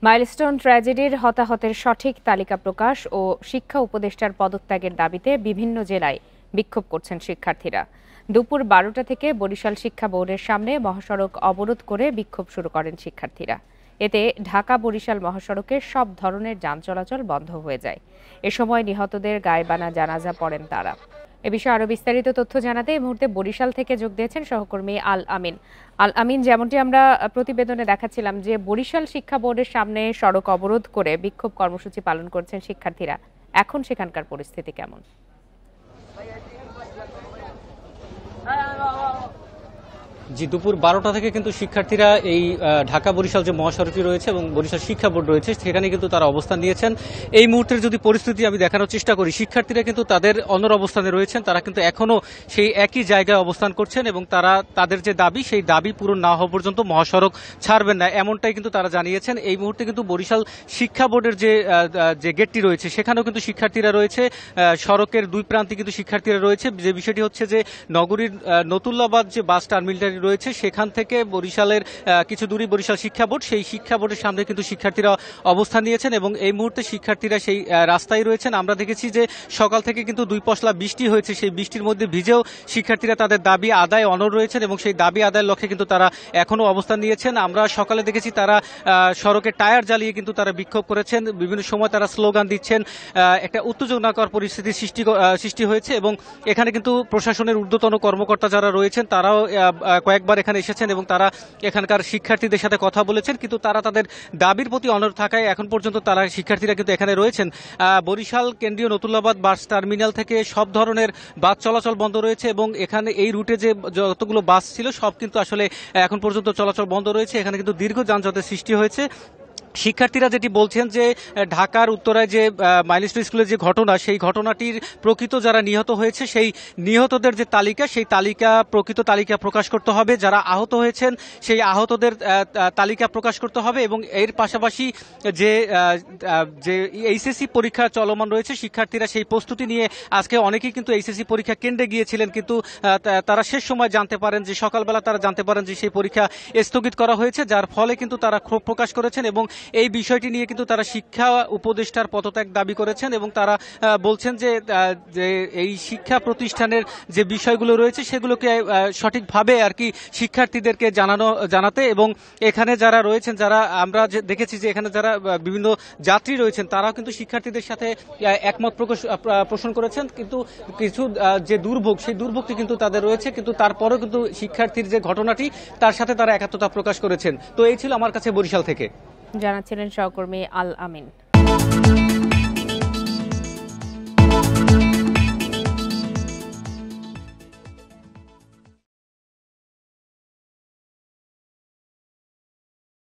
Milestone ট্র্যাজেডির হতাহতের সঠিক তালিকা প্রকাশ ও শিক্ষা উপদেষ্টার পদত্যাগের দাবিতে বিভিন্ন জেলায় বিক্ষোভ করছেন শিক্ষার্থীরা। দুপুর 12টা থেকে বরিশাল শিক্ষা বোর্ডের সামনে মহাসড়ক অবরোধ করে বিক্ষোভ শুরু করেন শিক্ষার্থীরা। এতে ঢাকা বরিশাল মহাসড়কে সব ধরনের যান চলাচল বন্ধ হয়ে যায়। এ সময় নিহতদের গায়েবানা জানাজা পড়েন তারা। এ বিষয়ে আরো বিস্তারিত তথ্য জানাতে এই মুহূর্তে বরিশাল থেকে যোগ দিয়েছেন সহকর্মী আল আমিন। আল আমিন, যেমনটি আমরা প্রতিবেদনে দেখাচ্ছিলাম যে বরিশাল শিক্ষা বোর্ডের সামনে সড়ক অবরোধ করে বিক্ষোভ কর্মসূচি পালন করছেন শিক্ষার্থীরা, এখন সেখানকার পরিস্থিতি কেমন? জি, দুপুর 12টা থেকে কিন্তু শিক্ষার্থীরা এই ঢাকা বরিশাল যে মহাসড়কটি রয়েছে এবং বরিশাল শিক্ষা বোর্ড রয়েছে সেখানে কিন্তু তারা অবস্থান নিয়েছেন। এই মুহূর্তের যদি পরিস্থিতি আমি দেখানোর চেষ্টা করি, শিক্ষার্থীরা কিন্তু তাদের অন্য অবস্থানে রয়েছেন, তারা কিন্তু এখনো সেই একই জায়গায় অবস্থান করছেন এবং তারা তাদের যে দাবি সেই দাবি পূরণ না হওয়া পর্যন্ত মহাসড়ক ছাড়বেন না, এমনটাই কিন্তু তারা জানিয়েছেন। এই মুহূর্তে কিন্তু বরিশাল শিক্ষা বোর্ডের যে গেটটি রয়েছে সেখানেও কিন্তু শিক্ষার্থীরা রয়েছে, সড়কের দুই প্রান্তে কিন্তু শিক্ষার্থীরা রয়েছে। যে বিষয়টি হচ্ছে যে নগরীর নতুল্লাবাদ যে বাস টার্মিনাল রয়েছে সেখান থেকে বরিশালের কিছু দূরে বরিশাল শিক্ষা বোর্ড, সেই শিক্ষা বোর্ডের সামনে কিন্তু শিক্ষার্থীরা অবস্থান নিয়েছেন এবং এই মুহূর্তে শিক্ষার্থীরা সেই রাস্তায় রয়েছেন। আমরা দেখেছি যে সকাল থেকে কিন্তু দুই পশলা বৃষ্টি হয়েছে, সেই বৃষ্টির মধ্যে ভিজেও শিক্ষার্থীরা তাদের দাবি আদায় অনড় রয়েছেন এবং সেই দাবি আদায়ের লক্ষ্যে কিন্তু তারা এখনো অবস্থান নিয়েছেন। আমরা সকালে দেখেছি তারা সড়কে টায়ার জ্বালিয়ে কিন্তু তারা বিক্ষোভ করেছেন, বিভিন্ন সময় তারা স্লোগান দিচ্ছেন, একটা উত্তেজনাকর পরিস্থিতির সৃষ্টি হয়েছে এবং এখানে কিন্তু প্রশাসনের ঊর্ধ্বতন কর্মকর্তা যারা রয়েছেন তারাও কয়েকবার এখানে এসেছেন এবং তারা এখানকার শিক্ষার্থীদের সাথে কথা বলেছেন, কিন্তু তারা তাদের দাবির প্রতি অনড় থাকায় এখন পর্যন্ত তারা শিক্ষার্থীরা কিন্তু এখানে রয়েছেন। বরিশাল কেন্দ্রীয় নতুল্লাবাদ বাস টার্মিনাল থেকে সব ধরনের বাস চলাচল বন্ধ রয়েছে এবং এখানে এই রুটে যে যতগুলো বাস ছিল সব কিন্তু আসলে এখন পর্যন্ত চলাচল বন্ধ রয়েছে। এখানে কিন্তু দীর্ঘ যানজটের সৃষ্টি হয়েছে। শিক্ষার্থীরা যেটি বলছেন যে ঢাকার উত্তরায় যে মাইলস্টোন স্কুলের যে ঘটনা, সেই ঘটনাটির প্রকৃত যারা নিহত হয়েছে সেই নিহতদের যে তালিকা, সেই প্রকৃত তালিকা প্রকাশ করতে হবে। যারা আহত হয়েছেন সেই আহতদের তালিকা প্রকাশ করতে হবে এবং এর পাশাপাশি যে এইচএসসি পরীক্ষা চলমান রয়েছে, শিক্ষার্থীরা সেই প্রস্তুতি নিয়ে আজকে অনেকেই কিন্তু এইচএসসি পরীক্ষা কেন্দ্রে গিয়েছিলেন, কিন্তু তারা শেষ সময় জানতে পারেন যে সকালবেলা তারা জানতে পারেন যে সেই পরীক্ষা স্থগিত করা হয়েছে, যার ফলে কিন্তু তারা ক্ষোভ প্রকাশ করেছেন এবং এই বিষয়টি নিয়ে কিন্তু তারা শিক্ষা উপদেষ্টার পদত্যাগ দাবি করেছেন এবং তারা বলছেন যে এই শিক্ষা প্রতিষ্ঠানের যে বিষয়গুলো রয়েছে সেগুলোকে সঠিকভাবে আর কি শিক্ষার্থীদেরকে জানাতে এবং এখানে যারা রয়েছেন, যারা আমরা দেখেছি যে এখানে যারা বিভিন্ন যাত্রী রয়েছেন তারাও কিন্তু শিক্ষার্থীদের সাথে একমত পোষণ করেছেন, কিন্তু কিছু যে দুর্ভোগ সেই দুর্ভোগটি কিন্তু তাদের রয়েছে, কিন্তু তারপরেও কিন্তু শিক্ষার্থীর যে ঘটনাটি তার সাথে তারা একাত্মতা প্রকাশ করেছেন। তো এই ছিল আমার কাছে বরিশাল থেকে জানাচ্ছিলেন সহকর্মী আল আমিন।